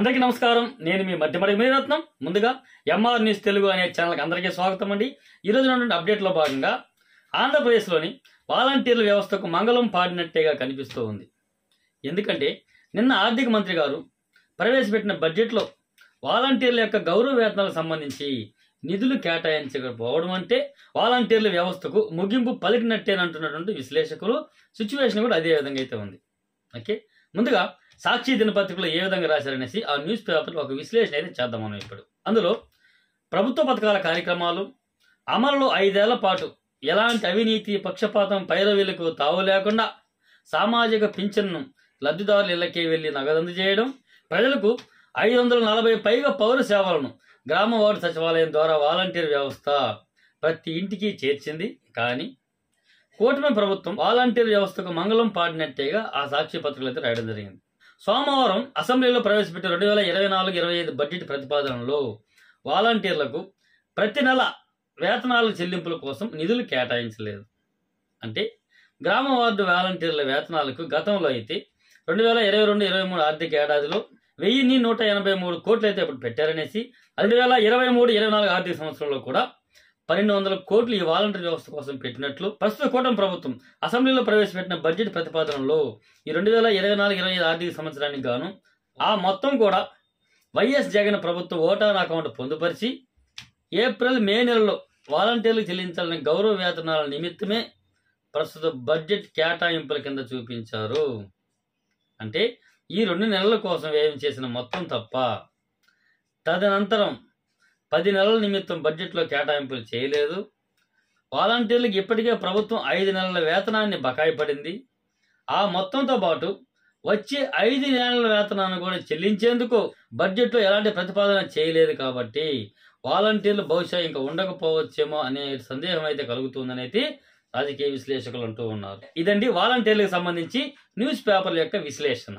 అందరికీ నమస్కారం. నేను మీ మధ్యమడి మీరత్నం. ముందుగా ఎంఆర్ న్యూస్ తెలుగు అనే ఛానల్కి అందరికీ స్వాగతం అండి. ఈరోజు నుండి అప్డేట్లో భాగంగా ఆంధ్రప్రదేశ్లోని వాలంటీర్ల వ్యవస్థకు మంగళం పాడినట్టేగా కనిపిస్తూ ఉంది. ఎందుకంటే నిన్న ఆర్థిక మంత్రి గారు ప్రవేశపెట్టిన బడ్జెట్లో వాలంటీర్ల యొక్క గౌరవ వేతనాలకు సంబంధించి నిధులు కేటాయించకపోవడం అంటే వాలంటీర్ల వ్యవస్థకు ముగింపు పలికినట్టేనంటున్నటువంటి విశ్లేషకులు సిచ్యువేషన్ కూడా అదే విధంగా అయితే ఉంది. ఓకే, ముందుగా సాక్షి దినపత్రికలో ఏ విధంగా రాశారనేసి ఆ న్యూస్ పేపర్లో ఒక విశ్లేషణ అయితే చేద్దాం మనం ఇప్పుడు. అందులో ప్రభుత్వ పథకాల కార్యక్రమాలు అమలులో 5 ఏళ్ల పాటు ఎలాంటి అవినీతి పక్షపాతం పైరవీలకు తావు లేకుండా సామాజిక పింఛన్ను లబ్ధిదారుల ఇళ్లకే వెళ్లి నగదు అందజేయడం, ప్రజలకు 540 పైగా పౌర సేవలను గ్రామ వార్డు సచివాలయం ద్వారా వాలంటీర్ వ్యవస్థ ప్రతి ఇంటికి చేర్చింది. కానీ కూటమి ప్రభుత్వం వాలంటీర్ వ్యవస్థకు మంగళం పాడినట్టేగా ఆ సాక్షి పత్రికలు అయితే రాయడం జరిగింది. సోమవారం అసెంబ్లీలో ప్రవేశపెట్టిన 2024-25 బడ్జెట్ ప్రతిపాదనలో వాలంటీర్లకు ప్రతి నెల వేతనాల చెల్లింపుల కోసం నిధులు కేటాయించలేదు. అంటే గ్రామ వార్డు వాలంటీర్ల వేతనాలకు గతంలో అయితే 2022-23 ఆర్థిక ఏడాదిలో 1183 కోట్లు అయితే ఇప్పుడు పెట్టారనేసి 2023-24 ఆర్థిక సంవత్సరంలో కూడా 1200 కోట్లు ఈ వాలంటీర్ వ్యవస్థ కోసం పెట్టినట్లు ప్రస్తుత కూటమి ప్రభుత్వం అసెంబ్లీలో ప్రవేశపెట్టిన బడ్జెట్ ప్రతిపాదనలో ఈ 2024-25 ఆర్థిక సంవత్సరానికి గాను ఆ మొత్తం కూడా వైఎస్ జగన్ ప్రభుత్వం ఓటాన్ అకౌంట్ పొందుపరిచి ఏప్రిల్-మే నెలలో వాలంటీర్లకు చెల్లించాలని గౌరవ వేతనాల నిమిత్తమే ప్రస్తుత బడ్జెట్ కేటాయింపుల కింద చూపించారు. అంటే ఈ 2 నెలల కోసం వ్యయం చేసిన మొత్తం తప్ప తదనంతరం 10 నెలల నిమిత్తం బడ్జెట్లో కేటాయింపులు చేయలేదు. వాలంటీర్లకు ఇప్పటికే ప్రభుత్వం 5 నెలల వేతనాన్ని బకాయి పడింది. ఆ మొత్తంతో పాటు వచ్చే 5 నెలల వేతనాన్ని కూడా చెల్లించేందుకు బడ్జెట్లో ఎలాంటి ప్రతిపాదన చేయలేదు. కాబట్టి వాలంటీర్లు బహుశా ఇంకా ఉండకపోవచ్చేమో అనే సందేహం అయితే కలుగుతుందని అయితే రాజకీయ విశ్లేషకులు అంటూ ఉన్నారు. ఇదండి వాలంటీర్లకు సంబంధించి న్యూస్ పేపర్ల యొక్క విశ్లేషణ.